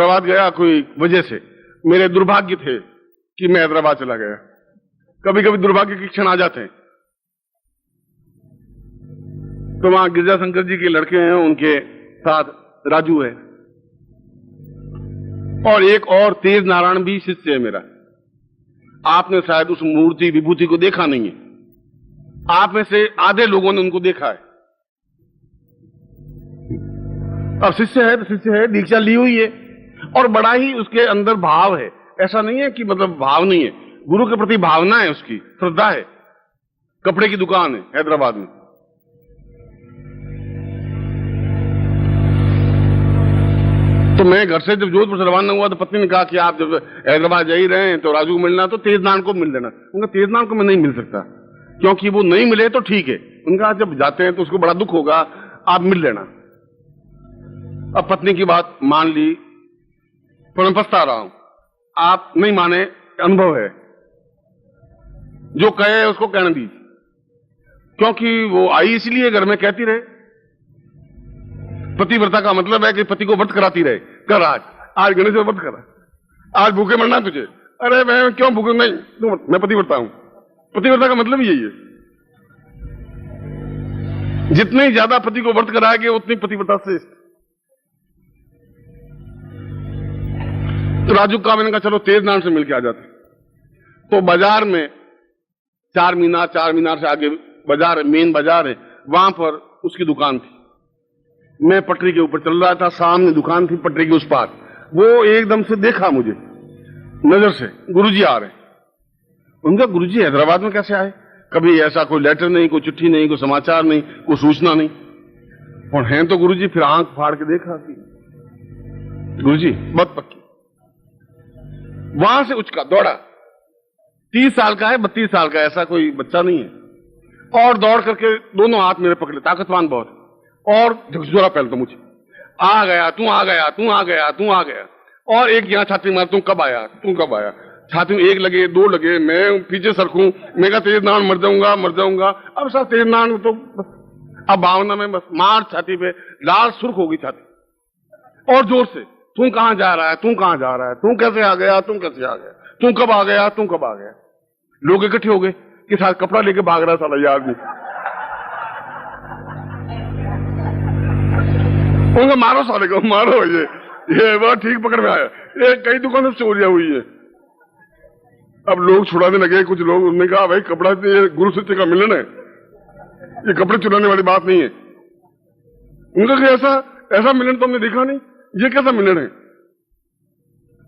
हैदराबाद गया कोई वजह से, मेरे दुर्भाग्य थे कि मैं हैदराबाद चला गया। कभी कभी दुर्भाग्य के क्षण आ जाते हैं। तो वहां गिरजा शंकर जी के लड़के हैं, उनके साथ राजू है और एक और तेज नारायण भी शिष्य है मेरा। आपने शायद उस मूर्ति विभूति को देखा नहीं है, आप में से आधे लोगों ने उनको देखा है। अब शिष्य है तो शिष्य है, दीक्षा ली हुई है और बड़ा ही उसके अंदर भाव है। ऐसा नहीं है कि मतलब भाव नहीं है, गुरु के प्रति भावना है, उसकी श्रद्धा है। कपड़े की दुकान है हैदराबाद में। तो मैं घर से जब जोधपुर से रवाना हुआ तो पत्नी ने कहा कि आप जब हैदराबाद जा ही रहे हैं तो राजू को मिलना, तो तेजनान को मिल लेना। उनका तेजनान को मैं नहीं मिल सकता क्योंकि वो नहीं मिले तो ठीक है, उनका जब जाते हैं तो उसको बड़ा दुख होगा, आप मिल लेना। अब पत्नी की बात मान ली, पर मैं पछता रहा हूं। आप नहीं माने, अनुभव है, जो कहे उसको कहने दीजिए, क्योंकि वो आई इसलिए घर में कहती रहे। पतिव्रता का मतलब है कि पति को व्रत कराती रहे। कर आज गणेश व्रत करा, आज भूखे मरना तुझे। अरे मैं क्यों भूखे, नहीं मैं पतिव्रता हूं। पतिव्रता का मतलब यही है, जितने ज्यादा पति को व्रत कराएंगे उतनी पतिव्रता से। तो राजू का मैंने कहा चलो तेजनान से मिलके आ जाते। तो बाजार में चार मीनार से आगे बाजार है, मेन बाजार है, वहां पर उसकी दुकान थी। मैं पटरी के ऊपर चल रहा था, सामने दुकान थी पटरी के उस पार। वो एकदम से देखा मुझे नजर से, गुरुजी आ रहे। उनका गुरुजी हैदराबाद में कैसे आए? कभी ऐसा कोई लेटर नहीं, कोई चिट्ठी नहीं, कोई समाचार नहीं, कोई सूचना नहीं, और हैं तो गुरुजी। फिर आंख फाड़ के देखा कि गुरुजी बहुत पक्की। वहां से उचका दौड़ा, 30 साल का है, 32 साल का, ऐसा कोई बच्चा नहीं है। और दौड़ करके दोनों हाथ मेरे पकड़े, ताकतवान बहुत, और झकझोरा पहले तो मुझे, आ गया तू, आ गया तू, आ गया तू, आ गया। और एक यहां छाती मार, तू कब आया, तू कब आया। छाती में एक लगे, दो लगे, मैं पीछे सरकूं, मैं कहा तेजनान मर जाऊंगा, मर जाऊंगा। अब सर तेजनान तो अब भावना में बस मार छाती पे, लाल सुर्ख हो गई छाती। और जोर से, तू कहां जा रहा है, तू कहां जा रहा है, तू कैसे आ गया, तू कैसे आ गया, तू कब आ गया, तू कब आ गया। लोग इकट्ठे हो गए कि साथ कपड़ा लेके भाग रहा साला ये आदमी। उनका मारो साले को, मारो, ये बहुत ठीक पकड़ में आया। ये कई दुकानों से चोरियां हुई है। अब लोग छुड़ाने लगे, कुछ लोग, उन्होंने कहा भाई कपड़ा ये गुरु शिष्य का मिलन है, ये कपड़े चुराने वाली बात नहीं है। उनका कि ऐसा मिलन तो हमने देखा नहीं, ये कैसा मिलन है।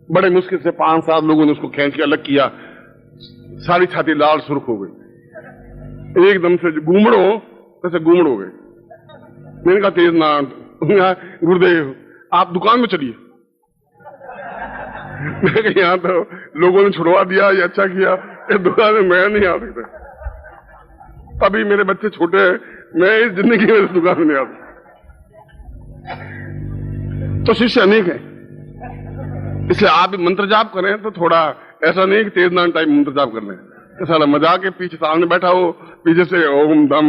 बड़े मुश्किल से 5-7 लोगों ने उसको खींच के अलग किया, सारी छाती लाल सुर्ख हो गई, एकदम से गुमड़ो वैसे गुमड़ हो गए। मैंने कहा तेजनान, गुरुदेव आप दुकान में चलिए। मैं कहा यहां तो लोगों ने छुड़वा दिया, ये अच्छा किया, ये दुकान में मैं नहीं आ सकता। अभी मेरे बच्चे छोटे हैं, मैं इस जिंदगी में इस दुकान में नहीं आ सकता। तो शिष्य अनेक है, इसलिए आप भी मंत्र जाप करें तो थोड़ा ऐसा नहीं कि तेजनान टाइप मंत्र जाप कर लें। साला मजाक के पीछे सामने बैठा हो, पीछे से ओम धम